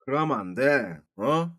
그러면 안 돼.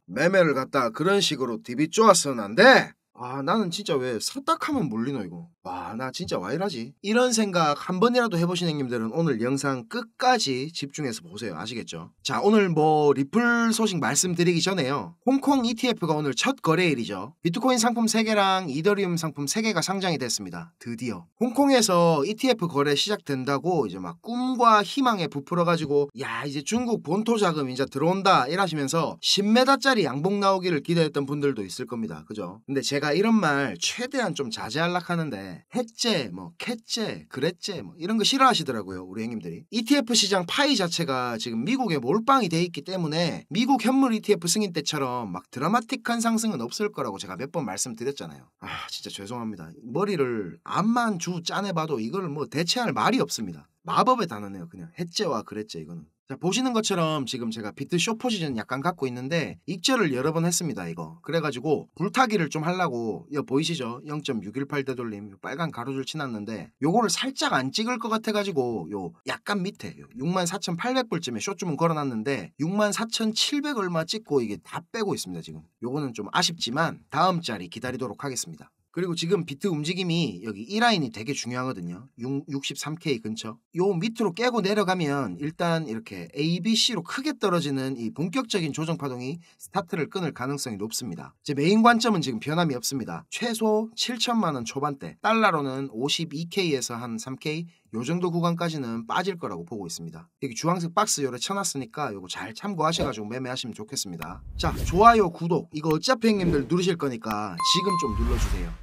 매매를 갖다가 그런 식으로 DB 쪼아서는 안 돼. 아, 나는 진짜 왜 샀다 하면 몰리노 이거. 와, 나 진짜 와 이러지? 이런 생각 한 번이라도 해보신 형님들은 오늘 영상 끝까지 집중해서 보세요. 아시겠죠? 자, 오늘 뭐 리플 소식 말씀드리기 전에요. 홍콩 ETF가 오늘 첫 거래일이죠. 비트코인 상품 3개랑 이더리움 상품 3개가 상장이 됐습니다. 드디어. 홍콩에서 ETF 거래 시작된다고 이제 막 꿈과 희망에 부풀어가지고 야, 이제 중국 본토 자금 이제 들어온다 이러시면서 10m짜리 양봉 나오기를 기대했던 분들도 있을 겁니다. 그죠? 근데 제가 이런 말 최대한 좀 자제하려고 하는데 해째, 뭐 캣째, 그랬째 뭐 이런 거 싫어하시더라고요. 우리 형님들이. ETF 시장 파이 자체가 지금 미국에 몰빵이 돼 있기 때문에 미국 현물 ETF 승인 때처럼 막 드라마틱한 상승은 없을 거라고 제가 몇 번 말씀드렸잖아요. 아, 진짜 죄송합니다. 머리를 암만 주 짜내봐도 이걸 뭐 대체할 말이 없습니다. 마법의 단어네요. 그냥 해째와 그랬째 이거는. 자, 보시는 것처럼 지금 제가 비트 숏 포지션 약간 갖고 있는데 익절을 여러 번 했습니다. 이거 그래가지고 불타기를 좀 하려고 이거 보이시죠? 0.618 되돌림 빨간 가로줄 치놨는데 요거를 살짝 안 찍을 것 같아가지고 요 약간 밑에 64,800불쯤에 숏 주문 걸어놨는데 64,700 얼마 찍고 이게 다 빼고 있습니다. 지금 요거는 좀 아쉽지만 다음 자리 기다리도록 하겠습니다. 그리고 지금 비트 움직임이 여기 이 라인이 되게 중요하거든요. 63K 근처. 요 밑으로 깨고 내려가면 일단 이렇게 ABC로 크게 떨어지는 이 본격적인 조정 파동이 스타트를 끊을 가능성이 높습니다. 제 메인 관점은 지금 변함이 없습니다. 최소 7천만 원 초반대, 달러로는 52K에서 한 3K 요 정도 구간까지는 빠질 거라고 보고 있습니다. 여기 주황색 박스 요래 쳐놨으니까 요거 잘 참고하셔가지고 매매하시면 좋겠습니다. 자, 좋아요, 구독 이거 어차피 형님들 누르실 거니까 지금 좀 눌러주세요.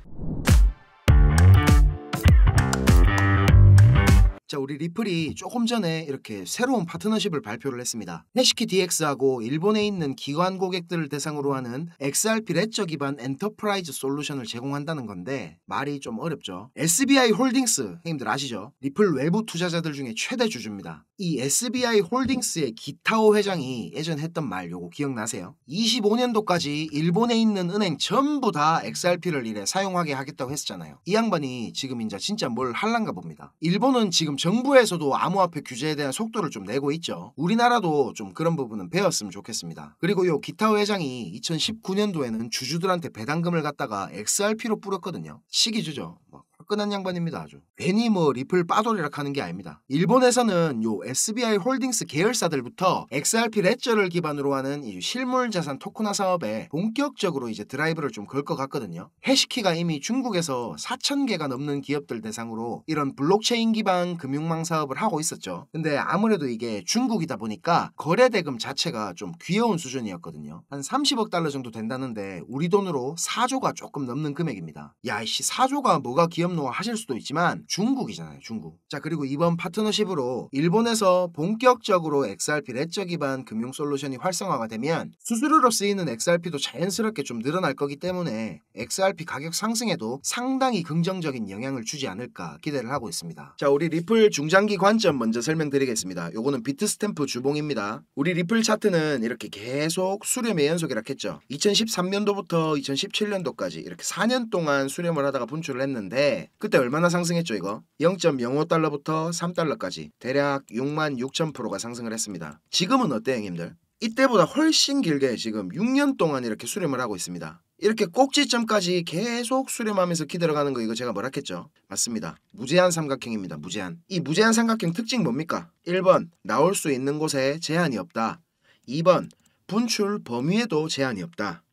자, 우리 리플이 조금 전에 이렇게 새로운 파트너십을 발표를 했습니다. 해시키 DX하고 일본에 있는 기관 고객들을 대상으로 하는 XRP 레저 기반 엔터프라이즈 솔루션을 제공한다는 건데 말이 좀 어렵죠. SBI 홀딩스 형님들 아시죠? 리플 외부 투자자들 중에 최대 주주입니다. 이 SBI 홀딩스의 기타오 회장이 예전 했던 말 요거 기억나세요? 25년도까지 일본에 있는 은행 전부 다 XRP를 이래 사용하게 하겠다고 했었잖아요. 이 양반이 지금 이제 진짜 뭘 할란가 봅니다. 일본은 지금 정부에서도 암호화폐 규제에 대한 속도를 좀 내고 있죠. 우리나라도 좀 그런 부분은 배웠으면 좋겠습니다. 그리고 요 기타오 회장이 2019년도에는 주주들한테 배당금을 갖다가 XRP로 뿌렸거든요. 시기주죠. 화끈한 양반입니다. 아주 괜히 뭐 리플 빠돌이라 하는 게 아닙니다. 일본에서는 요 SBI 홀딩스 계열사들부터 XRP 레저를 기반으로 하는 이 실물 자산 토큰화 사업에 본격적으로 이제 드라이브를 좀 걸 것 같거든요. 해시키가 이미 중국에서 4,000개가 넘는 기업들 대상으로 이런 블록체인 기반 금융망 사업을 하고 있었죠. 근데 아무래도 이게 중국이다 보니까 거래 대금 자체가 좀 귀여운 수준이었거든요. 한 30억 달러 정도 된다는데 우리 돈으로 4조가 조금 넘는 금액입니다. 야이씨 4조가 뭐가 귀엽노 하실 수도 있지만 중국이잖아요. 중국. 자, 그리고 이번 파트너십으로 일본에서 본격적으로 XRP 레저 기반 금융 솔루션이 활성화가 되면 수수료로 쓰이는 XRP도 자연스럽게 좀 늘어날 거기 때문에 XRP 가격 상승에도 상당히 긍정적인 영향을 주지 않을까 기대를 하고 있습니다. 자, 우리 리플 중장기 관점 먼저 설명드리겠습니다. 요거는 비트스탬프 주봉입니다. 우리 리플 차트는 이렇게 계속 수렴의 연속이라 했죠. 2013년도부터 2017년도까지 이렇게 4년 동안 수렴을 하다가 분출을 했는데 그때 얼마나 상승했죠 이거? 0.05달러부터 3달러까지 대략 66,000%가 상승을 했습니다. 지금은 어때요 형님들? 이때보다 훨씬 길게 지금 6년 동안 이렇게 수렴을 하고 있습니다. 이렇게 꼭지점까지 계속 수렴하면서 기들어가는 거 이거 제가 뭐라 했죠? 맞습니다. 무제한 삼각형입니다. 무제한. 이 무제한 삼각형 특징 뭡니까? 1번 나올 수 있는 곳에 제한이 없다. 2번 분출 범위에도 제한이 없다.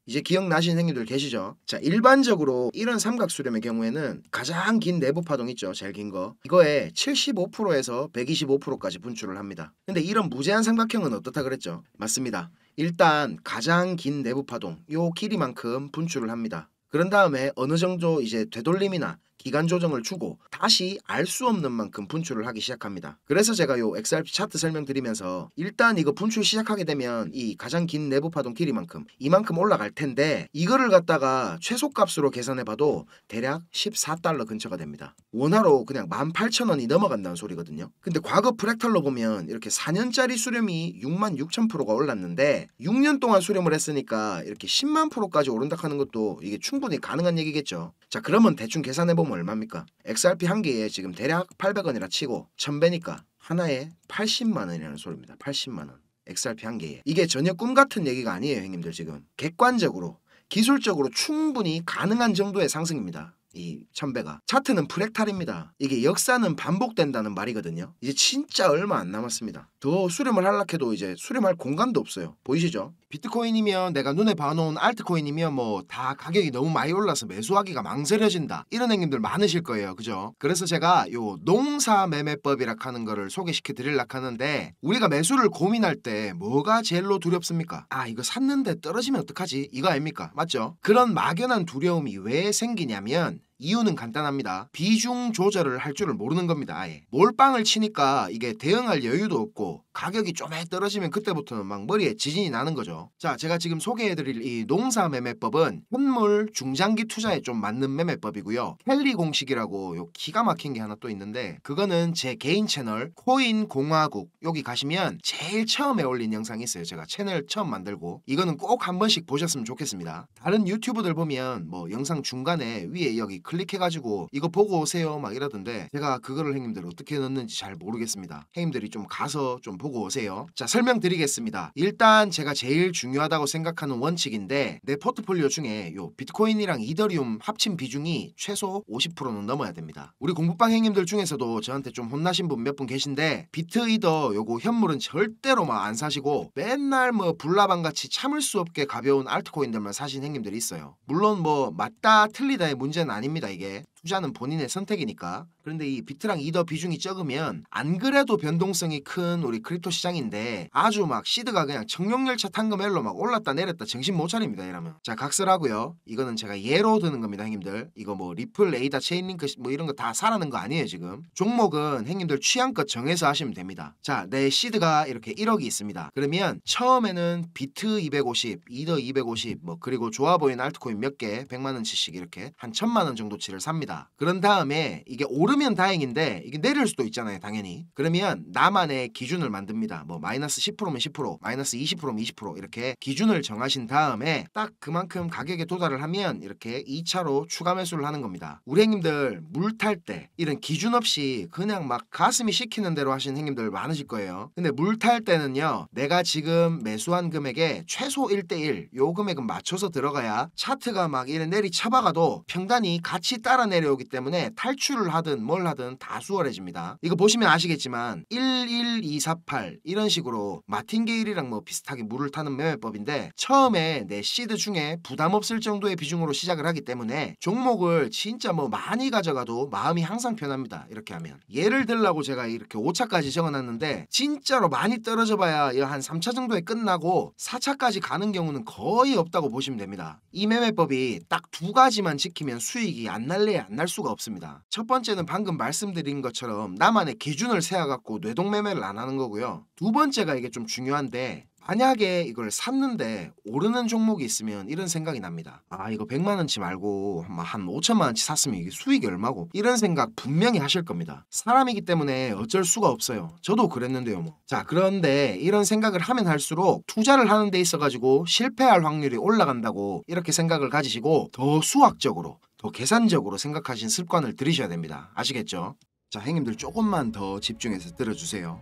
이제 기억나신 형님들 계시죠? 자, 일반적으로 이런 삼각 수렴의 경우에는 가장 긴 내부 파동 있죠. 제일 긴 거. 이거에 75%에서 125%까지 분출을 합니다. 근데 이런 무제한 삼각형은 어떻다 그랬죠? 맞습니다. 일단 가장 긴 내부 파동 요 길이만큼 분출을 합니다. 그런 다음에 어느 정도 이제 되돌림이나 기간 조정을 주고 다시 알 수 없는 만큼 분출을 하기 시작합니다. 그래서 제가 요 XRP 차트 설명드리면서 일단 이거 분출 시작하게 되면 이 가장 긴 내부 파동 길이만큼 이만큼 올라갈 텐데 이거를 갖다가 최소값으로 계산해봐도 대략 14달러 근처가 됩니다. 원화로 그냥 18,000원이 넘어간다는 소리거든요. 근데 과거 프랙탈로 보면 이렇게 4년짜리 수렴이 66,000%가 올랐는데 6년 동안 수렴을 했으니까 이렇게 10만 프로까지 오른다 하는 것도 이게 충분히 가능한 얘기겠죠. 자, 그러면 대충 계산해보면 얼마입니까? XRP 한 개에 지금 대략 800원이라 치고 1000배니까 하나에 80만 원이라는 소리입니다. 80만 원. XRP 한 개에. 이게 전혀 꿈 같은 얘기가 아니에요, 형님들. 지금 객관적으로 기술적으로 충분히 가능한 정도의 상승입니다. 이 1000배가. 차트는 프랙탈입니다. 이게 역사는 반복된다는 말이거든요. 이제 진짜 얼마 안 남았습니다. 더 수렴을 하려고 해도 이제 수렴할 공간도 없어요. 보이시죠? 비트코인이면 내가 눈에 봐놓은 알트코인이면 뭐 다 가격이 너무 많이 올라서 매수하기가 망설여진다, 이런 형님들 많으실 거예요. 그죠? 그래서 제가 요 농사 매매법이라 하는 거를 소개시켜 드리려고 하는데, 우리가 매수를 고민할 때 뭐가 제일로 두렵습니까? 아, 이거 샀는데 떨어지면 어떡하지? 이거 아닙니까? 맞죠? 그런 막연한 두려움이 왜 생기냐면 이유는 간단합니다. 비중 조절을 할 줄을 모르는 겁니다. 아예 몰빵을 치니까 이게 대응할 여유도 없고 가격이 좀 떨어지면 그때부터는 막 머리에 지진이 나는 거죠. 자, 제가 지금 소개해드릴 이 농사 매매법은 현물 중장기 투자에 좀 맞는 매매법이고요. 켈리 공식이라고 요 기가 막힌 게 하나 또 있는데, 그거는 제 개인 채널 코인 공화국 여기 가시면 제일 처음에 올린 영상이 있어요. 제가 채널 처음 만들고, 이거는 꼭 한 번씩 보셨으면 좋겠습니다. 다른 유튜브들 보면 뭐 영상 중간에 위에 여기 클릭해가지고 이거 보고 오세요 막 이러던데, 제가 그거를 형님들 어떻게 넣는지 잘 모르겠습니다. 형님들이 좀 가서 좀 보고 오세요. 자, 설명드리겠습니다. 일단 제가 제일 중요하다고 생각하는 원칙인데, 내 포트폴리오 중에 요 비트코인이랑 이더리움 합친 비중이 최소 50%는 넘어야 됩니다. 우리 공부방 형님들 중에서도 저한테 좀 혼나신 분 몇 분 계신데, 비트 이더 요거 현물은 절대로 막 안 사시고 맨날 뭐 불나방같이 참을 수 없게 가벼운 알트코인들만 사신 형님들이 있어요. 물론 뭐 맞다 틀리다의 문제는 아닙니다. 이게 투자는 본인의 선택이니까. 그런데 이 비트랑 이더 비중이 적으면 안 그래도 변동성이 큰 우리 크립토 시장인데 아주 막 시드가 그냥 청룡열차 탕금헬로 막 올랐다 내렸다 정신 못 차립니다. 이러면. 자, 각설하고요. 이거는 제가 예로 드는 겁니다, 형님들. 이거 뭐 리플, 에이다, 체인링크 뭐 이런 거 다 사라는 거 아니에요. 지금 종목은 형님들 취향껏 정해서 하시면 됩니다. 자, 내 시드가 이렇게 1억이 있습니다. 그러면 처음에는 비트 250, 이더 250 뭐 그리고 좋아 보이는 알트코인 몇 개 100만원치씩 이렇게 한 1000만원 정도치를 삽니다. 그런 다음에 이게 오르면 다행인데 이게 내릴 수도 있잖아요, 당연히. 그러면 나만의 기준을 만듭니다. 뭐 마이너스 10%면 10%, 마이너스 20%면 20% 이렇게 기준을 정하신 다음에 딱 그만큼 가격에 도달을 하면 이렇게 2차로 추가 매수를 하는 겁니다. 우리 형님들 물 탈 때 이런 기준 없이 그냥 막 가슴이 시키는 대로 하시는 형님들 많으실 거예요. 근데 물 탈 때는요, 내가 지금 매수한 금액에 최소 1대1 요 금액은 맞춰서 들어가야 차트가 막 이래 내리 쳐박아도 평단이 같이 따라 내려오기 때문에 탈출을 하든 뭘 하든 다 수월해집니다. 이거 보시면 아시겠지만 11248 이런 식으로 마틴게일이랑 뭐 비슷하게 물을 타는 매매법인데, 처음에 내 시드 중에 부담 없을 정도의 비중으로 시작을 하기 때문에 종목을 진짜 뭐 많이 가져가도 마음이 항상 편합니다. 이렇게 하면. 예를 들라고 제가 이렇게 5차까지 적어놨는데 진짜로 많이 떨어져 봐야 한 3차 정도에 끝나고 4차까지 가는 경우는 거의 없다고 보시면 됩니다. 이 매매법이 딱 두 가지만 지키면 수익이 안 날래야 안 날 수가 없습니다. 첫 번째는 방금 말씀드린 것처럼 나만의 기준을 세워갖고 뇌동매매를 안 하는 거고요. 두 번째가 이게 좀 중요한데, 만약에 이걸 샀는데 오르는 종목이 있으면 이런 생각이 납니다. 아, 이거 100만원치 말고 한 5천만원치 샀으면 이게 수익이 얼마고, 이런 생각 분명히 하실 겁니다. 사람이기 때문에 어쩔 수가 없어요. 저도 그랬는데요 뭐. 자, 그런데 이런 생각을 하면 할수록 투자를 하는 데 있어가지고 실패할 확률이 올라간다고 이렇게 생각을 가지시고 더 수학적으로 더 계산적으로 생각하신 습관을 들이셔야 됩니다. 아시겠죠? 자, 형님들 조금만 더 집중해서 들어주세요.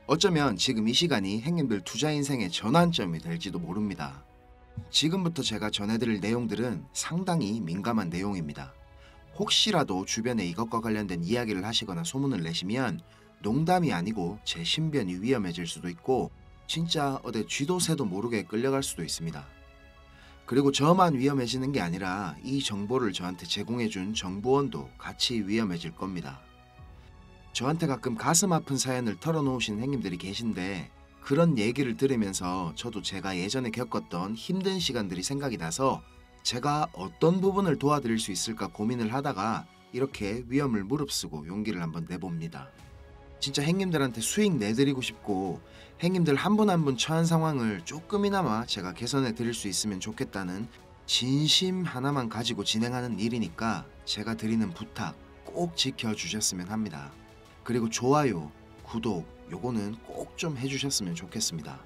어쩌면 지금 이 시간이 형님들 투자 인생의 전환점이 될지도 모릅니다. 지금부터 제가 전해드릴 내용들은 상당히 민감한 내용입니다. 혹시라도 주변에 이것과 관련된 이야기를 하시거나 소문을 내시면 농담이 아니고 제 신변이 위험해질 수도 있고 진짜 어디 쥐도 새도 모르게 끌려갈 수도 있습니다. 그리고 저만 위험해지는 게 아니라 이 정보를 저한테 제공해준 정보원도 같이 위험해질 겁니다. 저한테 가끔 가슴 아픈 사연을 털어놓으신 형님들이 계신데, 그런 얘기를 들으면서 저도 제가 예전에 겪었던 힘든 시간들이 생각이 나서 제가 어떤 부분을 도와드릴 수 있을까 고민을 하다가 이렇게 위험을 무릅쓰고 용기를 한번 내봅니다. 진짜 형님들한테 수익 내드리고 싶고 형님들 한 분 한 분 처한 상황을 조금이나마 제가 개선해 드릴 수 있으면 좋겠다는 진심 하나만 가지고 진행하는 일이니까 제가 드리는 부탁 꼭 지켜주셨으면 합니다. 그리고 좋아요, 구독 요거는 꼭 좀 해주셨으면 좋겠습니다.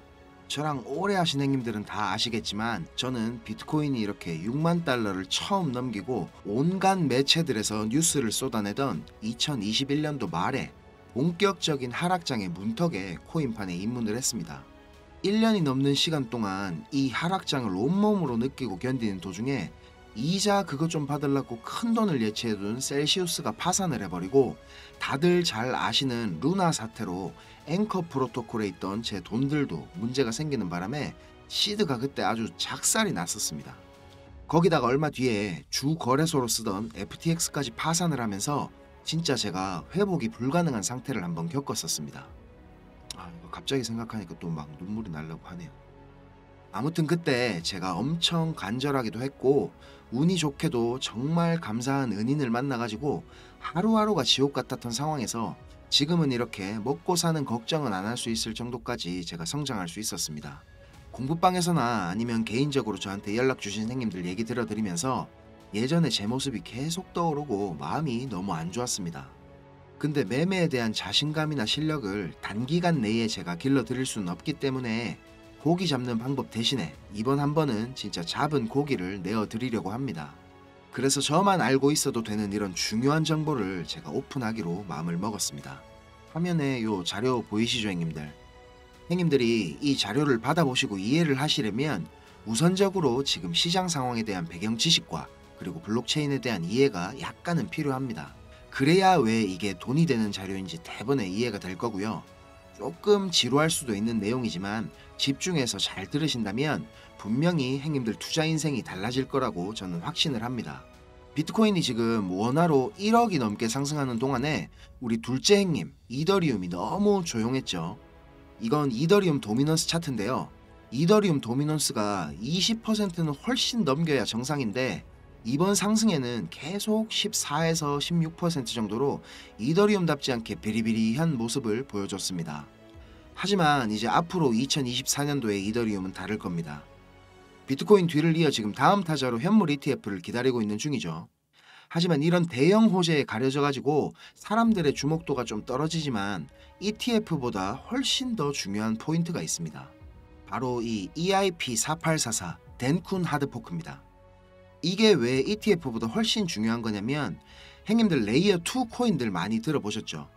저랑 오래 하신 형님들은 다 아시겠지만 저는 비트코인이 이렇게 6만 달러를 처음 넘기고 온갖 매체들에서 뉴스를 쏟아내던 2021년도 말에 본격적인 하락장의 문턱에 코인판에 입문을 했습니다. 1년이 넘는 시간 동안 이 하락장을 온몸으로 느끼고 견디는 도중에 이자 그것 좀 받으려고 큰돈을 예치해둔 셀시우스가 파산을 해버리고, 다들 잘 아시는 루나 사태로 앵커 프로토콜에 있던 제 돈들도 문제가 생기는 바람에 시드가 그때 아주 작살이 났었습니다. 거기다가 얼마 뒤에 주 거래소로 쓰던 FTX까지 파산을 하면서 진짜 제가 회복이 불가능한 상태를 한번 겪었었습니다. 이거 갑자기 생각하니까 또 막 눈물이 나려고 하네요. 아무튼 그때 제가 엄청 간절하기도 했고, 운이 좋게도 정말 감사한 은인을 만나가지고 하루하루가 지옥 같았던 상황에서 지금은 이렇게 먹고 사는 걱정은 안 할 수 있을 정도까지 제가 성장할 수 있었습니다. 공부방에서나 아니면 개인적으로 저한테 연락 주신 선생님들 얘기 들어드리면서 예전에 제 모습이 계속 떠오르고 마음이 너무 안 좋았습니다. 근데 매매에 대한 자신감이나 실력을 단기간 내에 제가 길러드릴 수는 없기 때문에 고기 잡는 방법 대신에 이번 한 번은 진짜 잡은 고기를 내어드리려고 합니다. 그래서 저만 알고 있어도 되는 이런 중요한 정보를 제가 오픈하기로 마음을 먹었습니다. 화면에 요 자료 보이시죠, 형님들? 형님들이 이 자료를 받아보시고 이해를 하시려면 우선적으로 지금 시장 상황에 대한 배경 지식과 그리고 블록체인에 대한 이해가 약간은 필요합니다. 그래야 왜 이게 돈이 되는 자료인지 대번에 이해가 될 거고요. 조금 지루할 수도 있는 내용이지만 집중해서 잘 들으신다면 분명히 형님들 투자 인생이 달라질 거라고 저는 확신을 합니다. 비트코인이 지금 원화로 1억이 넘게 상승하는 동안에 우리 둘째 형님 이더리움이 너무 조용했죠. 이건 이더리움 도미넌스 차트인데요. 이더리움 도미넌스가 20%는 훨씬 넘겨야 정상인데 이번 상승에는 계속 14에서 16% 정도로 이더리움답지 않게 비리비리한 모습을 보여줬습니다. 하지만 이제 앞으로 2024년도에 이더리움은 다를 겁니다. 비트코인 뒤를 이어 지금 다음 타자로 현물 ETF를 기다리고 있는 중이죠. 하지만 이런 대형 호재에 가려져 가지고 사람들의 주목도가 좀 떨어지지만 ETF보다 훨씬 더 중요한 포인트가 있습니다. 바로 이 EIP4844 덴쿤 하드포크입니다. 이게 왜 ETF보다 훨씬 중요한 거냐면 형님들 레이어 2 코인들 많이 들어보셨죠?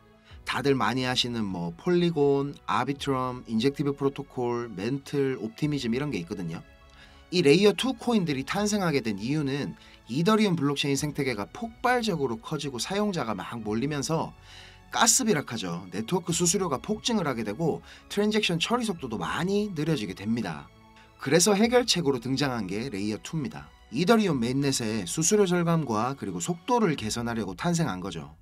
다들 많이 하시는 뭐 폴리곤, 아비트럼, 인젝티브 프로토콜, 멘틀, 옵티미즘 이런 게 있거든요. 이 레이어 2 코인들이 탄생하게 된 이유는 이더리움 블록체인 생태계가 폭발적으로 커지고 사용자가 막 몰리면서 가스비락하죠. 네트워크 수수료가 폭증을 하게 되고 트랜잭션 처리 속도도 많이 느려지게 됩니다. 그래서 해결책으로 등장한 게 레이어 2입니다. 이더리움 메인넷의 수수료 절감과 그리고 속도를 개선하려고 탄생한 거죠.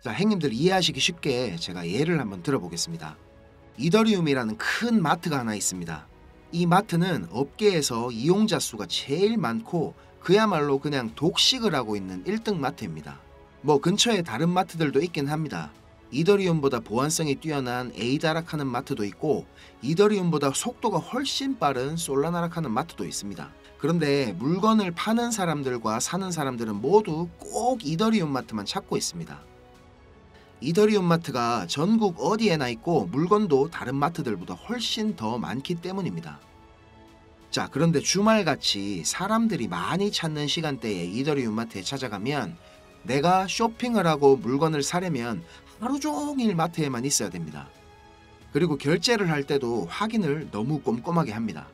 자, 형님들 이해하시기 쉽게 제가 예를 한번 들어보겠습니다. 이더리움이라는 큰 마트가 하나 있습니다. 이 마트는 업계에서 이용자 수가 제일 많고 그야말로 그냥 독식을 하고 있는 1등 마트입니다. 뭐 근처에 다른 마트들도 있긴 합니다. 이더리움보다 보안성이 뛰어난 에이다락하는 마트도 있고 이더리움보다 속도가 훨씬 빠른 솔라나락하는 마트도 있습니다. 그런데 물건을 파는 사람들과 사는 사람들은 모두 꼭 이더리움 마트만 찾고 있습니다. 이더리움 마트가 전국 어디에나 있고 물건도 다른 마트들보다 훨씬 더 많기 때문입니다. 자, 그런데 주말같이 사람들이 많이 찾는 시간대에 이더리움 마트에 찾아가면 내가 쇼핑을 하고 물건을 사려면 하루 종일 마트에만 있어야 됩니다. 그리고 결제를 할 때도 확인을 너무 꼼꼼하게 합니다.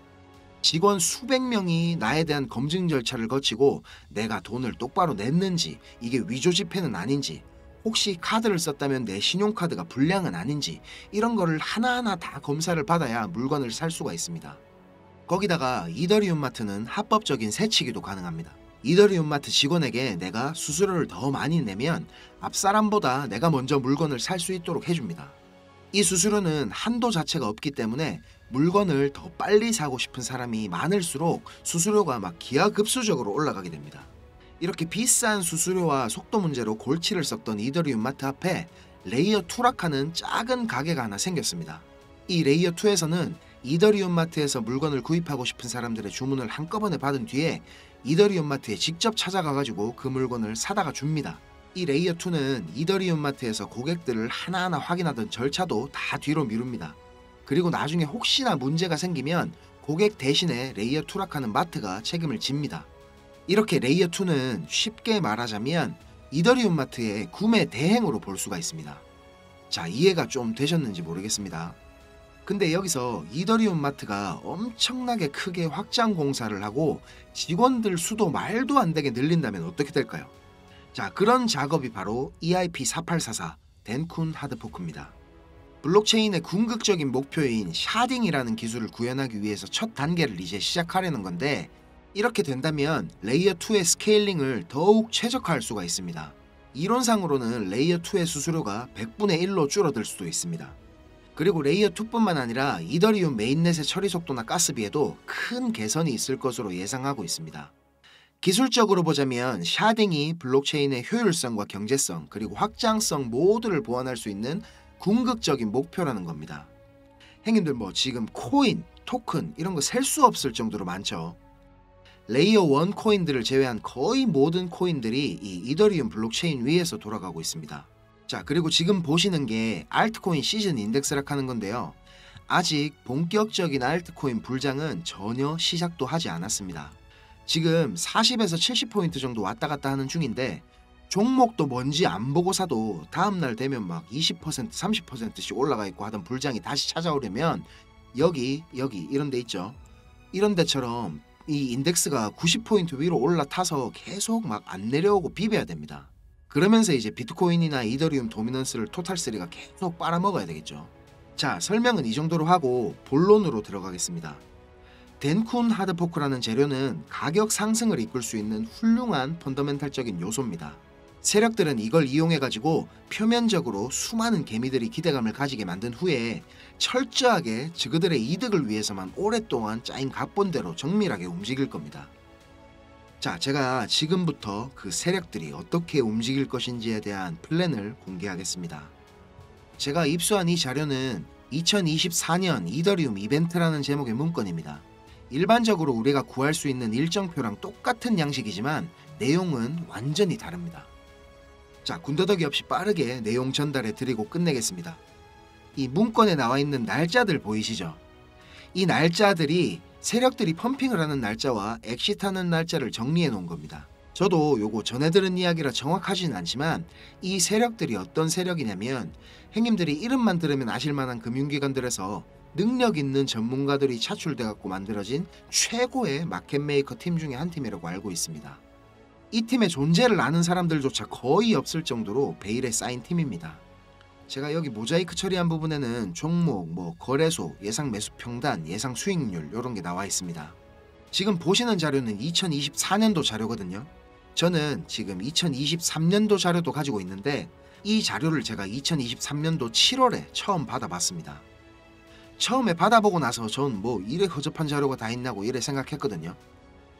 직원 수백 명이 나에 대한 검증 절차를 거치고 내가 돈을 똑바로 냈는지, 이게 위조 지폐는 아닌지, 혹시 카드를 썼다면 내 신용카드가 불량은 아닌지 이런 거를 하나하나 다 검사를 받아야 물건을 살 수가 있습니다. 거기다가 이더리움 마트는 합법적인 세치기도 가능합니다. 이더리움 마트 직원에게 내가 수수료를 더 많이 내면 앞사람보다 내가 먼저 물건을 살 수 있도록 해줍니다. 이 수수료는 한도 자체가 없기 때문에 물건을 더 빨리 사고 싶은 사람이 많을수록 수수료가 막 기하급수적으로 올라가게 됩니다. 이렇게 비싼 수수료와 속도 문제로 골치를 썩던 이더리움 마트 앞에 레이어 2락하는 작은 가게가 하나 생겼습니다. 이 레이어 2에서는 이더리움 마트에서 물건을 구입하고 싶은 사람들의 주문을 한꺼번에 받은 뒤에 이더리움 마트에 직접 찾아가가지고 그 물건을 사다가 줍니다. 이 레이어 2는 이더리움 마트에서 고객들을 하나하나 확인하던 절차도 다 뒤로 미룹니다. 그리고 나중에 혹시나 문제가 생기면 고객 대신에 레이어 2락하는 마트가 책임을 집니다. 이렇게 레이어 2는 쉽게 말하자면 이더리움 마트의 구매 대행으로 볼 수가 있습니다. 자, 이해가 좀 되셨는지 모르겠습니다. 근데 여기서 이더리움 마트가 엄청나게 크게 확장 공사를 하고 직원들 수도 말도 안 되게 늘린다면 어떻게 될까요? 자, 그런 작업이 바로 EIP4844 덴쿤 하드포크입니다. 블록체인의 궁극적인 목표인 샤딩이라는 기술을 구현하기 위해서 첫 단계를 이제 시작하려는 건데, 이렇게 된다면 레이어 2의 스케일링을 더욱 최적화할 수가 있습니다. 이론상으로는 레이어 2의 수수료가 100분의 1로 줄어들 수도 있습니다. 그리고 레이어 2뿐만 아니라 이더리움 메인넷의 처리 속도나 가스비에도 큰 개선이 있을 것으로 예상하고 있습니다. 기술적으로 보자면 샤딩이 블록체인의 효율성과 경제성 그리고 확장성 모두를 보완할 수 있는 궁극적인 목표라는 겁니다. 형님들 지금 코인, 토큰 이런 거 셀 수 없을 정도로 많죠. 레이어 1 코인들을 제외한 거의 모든 코인들이 이 이더리움 블록체인 위에서 돌아가고 있습니다. 자, 그리고 지금 보시는 게 알트코인 시즌 인덱스락 하는 건데요. 아직 본격적인 알트코인 불장은 전혀 시작도 하지 않았습니다. 지금 40에서 70포인트 정도 왔다 갔다 하는 중인데, 종목도 뭔지 안 보고 사도 다음날 되면 막 20%, 30%씩 올라가 있고 하던 불장이 다시 찾아오려면 여기 이런 데 있죠. 이런 데처럼 이 인덱스가 90포인트 위로 올라타서 계속 막 안 내려오고 비벼야 됩니다. 그러면서 이제 비트코인이나 이더리움 도미넌스를 토탈3가 계속 빨아먹어야 되겠죠. 자, 설명은 이 정도로 하고 본론으로 들어가겠습니다. 덴쿤 하드포크라는 재료는 가격 상승을 이끌 수 있는 훌륭한 펀더멘탈적인 요소입니다. 세력들은 이걸 이용해가지고 표면적으로 수많은 개미들이 기대감을 가지게 만든 후에 철저하게 그들의 이득을 위해서만 오랫동안 짜인 각본대로 정밀하게 움직일 겁니다. 자, 제가 지금부터 그 세력들이 어떻게 움직일 것인지에 대한 플랜을 공개하겠습니다. 제가 입수한 이 자료는 2024년 이더리움 이벤트라는 제목의 문건입니다. 일반적으로 우리가 구할 수 있는 일정표랑 똑같은 양식이지만 내용은 완전히 다릅니다. 자, 군더더기 없이 빠르게 내용 전달해 드리고 끝내겠습니다. 이 문건에 나와 있는 날짜들 보이시죠? 이 날짜들이 세력들이 펌핑을 하는 날짜와 엑시트하는 날짜를 정리해 놓은 겁니다. 저도 요거 전해 들은 이야기라 정확하진 않지만 이 세력들이 어떤 세력이냐면, 형님들이 이름만 들으면 아실만한 금융기관들에서 능력 있는 전문가들이 차출돼 갖고 만들어진 최고의 마켓메이커 팀 중에 한 팀이라고 알고 있습니다. 이 팀의 존재를 아는 사람들조차 거의 없을 정도로 베일에 쌓인 팀입니다. 제가 여기 모자이크 처리한 부분에는 종목, 거래소, 예상 매수 평단, 예상 수익률 이런 게 나와 있습니다. 지금 보시는 자료는 2024년도 자료거든요. 저는 지금 2023년도 자료도 가지고 있는데 이 자료를 제가 2023년도 7월에 처음 받아봤습니다. 처음에 받아보고 나서 전 이래 허접한 자료가 다 있냐고 이래 생각했거든요.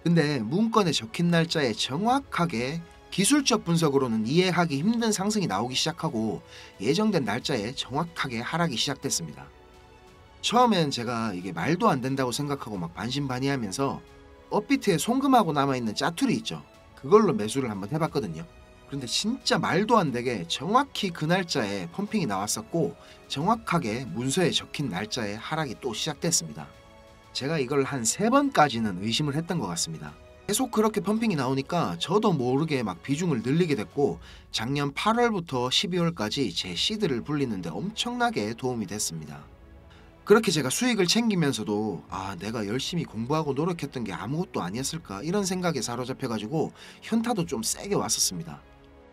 근데 문건에 적힌 날짜에 정확하게 기술적 분석으로는 이해하기 힘든 상승이 나오기 시작하고 예정된 날짜에 정확하게 하락이 시작됐습니다. 처음엔 제가 이게 말도 안 된다고 생각하고 막 반신반의하면서 업비트에 송금하고 남아있는 짜투리 있죠. 그걸로 매수를 한번 해봤거든요. 그런데 진짜 말도 안 되게 정확히 그 날짜에 펌핑이 나왔었고 정확하게 문서에 적힌 날짜에 하락이 또 시작됐습니다. 제가 이걸 한 3번까지는 의심을 했던 것 같습니다. 계속 그렇게 펌핑이 나오니까 저도 모르게 막 비중을 늘리게 됐고 작년 8월부터 12월까지 제 시드를 불리는데 엄청나게 도움이 됐습니다. 그렇게 제가 수익을 챙기면서도 내가 열심히 공부하고 노력했던 게 아무것도 아니었을까 이런 생각에 사로잡혀가지고 현타도 좀 세게 왔었습니다.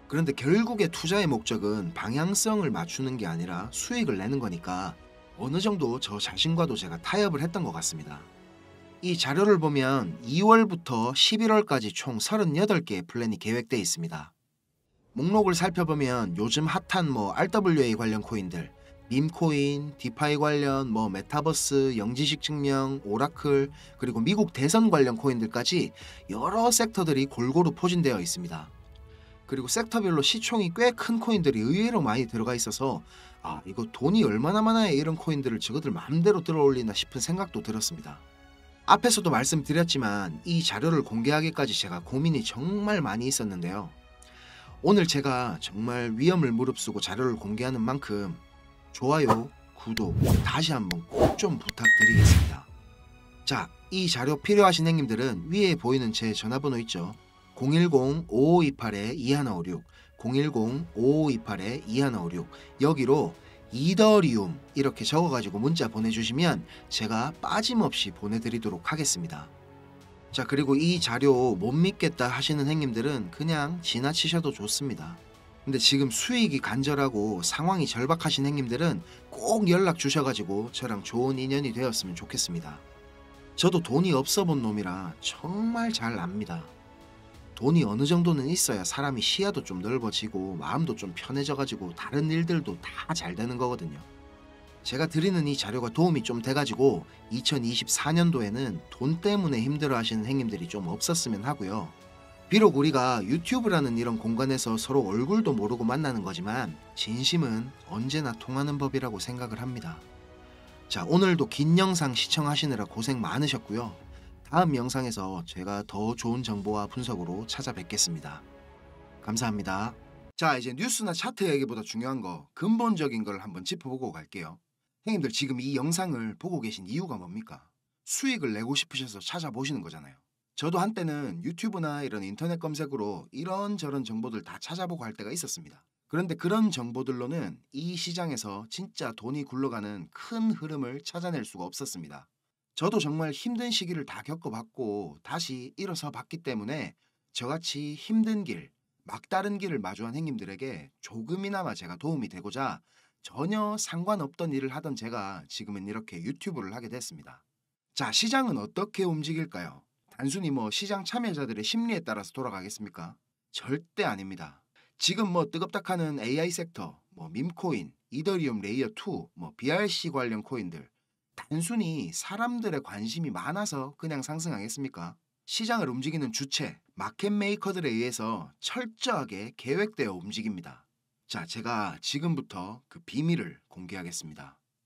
그런데 결국에 투자의 목적은 방향성을 맞추는 게 아니라 수익을 내는 거니까 어느 정도 저 자신과도 제가 타협을 했던 것 같습니다. 이 자료를 보면 2월부터 11월까지 총 38개의 플랜이 계획되어 있습니다. 목록을 살펴보면 요즘 핫한 RWA 관련 코인들, 밈코인, 디파이 관련 메타버스, 영지식 증명, 오라클, 그리고 미국 대선 관련 코인들까지 여러 섹터들이 골고루 포진되어 있습니다. 그리고 섹터별로 시총이 꽤 큰 코인들이 의외로 많이 들어가 있어서 이거 돈이 얼마나 많아야 이런 코인들을 저거들 마음대로 들어올리나 싶은 생각도 들었습니다. 앞에서도 말씀드렸지만 이 자료를 공개하기까지 제가 고민이 정말 많이 있었는데요. 오늘 제가 정말 위험을 무릅쓰고 자료를 공개하는 만큼 좋아요, 구독 다시 한번 꼭 좀 부탁드리겠습니다. 자, 이 자료 필요하신 형님들은 위에 보이는 제 전화번호 있죠. 010-5528-2156 010-5528-2156 여기로 이더리움 이렇게 적어가지고 문자 보내주시면 제가 빠짐없이 보내드리도록 하겠습니다. 자, 그리고 이 자료 못 믿겠다 하시는 행님들은 그냥 지나치셔도 좋습니다. 근데 지금 수익이 간절하고 상황이 절박하신 행님들은 꼭 연락 주셔가지고 저랑 좋은 인연이 되었으면 좋겠습니다. 저도 돈이 없어 본 놈이라 정말 잘 압니다. 돈이 어느 정도는 있어야 사람이 시야도 좀 넓어지고 마음도 좀 편해져가지고 다른 일들도 다 잘 되는 거거든요. 제가 드리는 이 자료가 도움이 좀 돼가지고 2024년도에는 돈 때문에 힘들어 하시는 행님들이 좀 없었으면 하고요. 비록 우리가 유튜브라는 이런 공간에서 서로 얼굴도 모르고 만나는 거지만 진심은 언제나 통하는 법이라고 생각을 합니다. 자, 오늘도 긴 영상 시청하시느라 고생 많으셨고요. 다음 영상에서 제가 더 좋은 정보와 분석으로 찾아뵙겠습니다. 감사합니다. 자, 이제 뉴스나 차트 얘기보다 중요한 거, 근본적인 걸 한번 짚어보고 갈게요. 형님들 지금 이 영상을 보고 계신 이유가 뭡니까? 수익을 내고 싶으셔서 찾아보시는 거잖아요. 저도 한때는 유튜브나 이런 인터넷 검색으로 이런저런 정보들 다 찾아보고 할 때가 있었습니다. 그런데 그런 정보들로는 이 시장에서 진짜 돈이 굴러가는 큰 흐름을 찾아낼 수가 없었습니다. 저도 정말 힘든 시기를 다 겪어봤고 다시 일어서 봤기 때문에 저같이 힘든 길, 막다른 길을 마주한 행님들에게 조금이나마 제가 도움이 되고자 전혀 상관없던 일을 하던 제가 지금은 이렇게 유튜브를 하게 됐습니다. 자, 시장은 어떻게 움직일까요? 단순히 시장 참여자들의 심리에 따라서 돌아가겠습니까? 절대 아닙니다. 지금 뜨겁다하는 AI 섹터, 밈코인, 이더리움 레이어 2, BRC 관련 코인들, 단순히 사람들의 관심이 많아서 그냥 상승하겠습니까? 시장을 움직이는 주체, 마켓 메이커들에 의해서 철저하게 계획되어 움직입니다. 자, 제가 지금부터 그 비밀을 공개하겠습니다.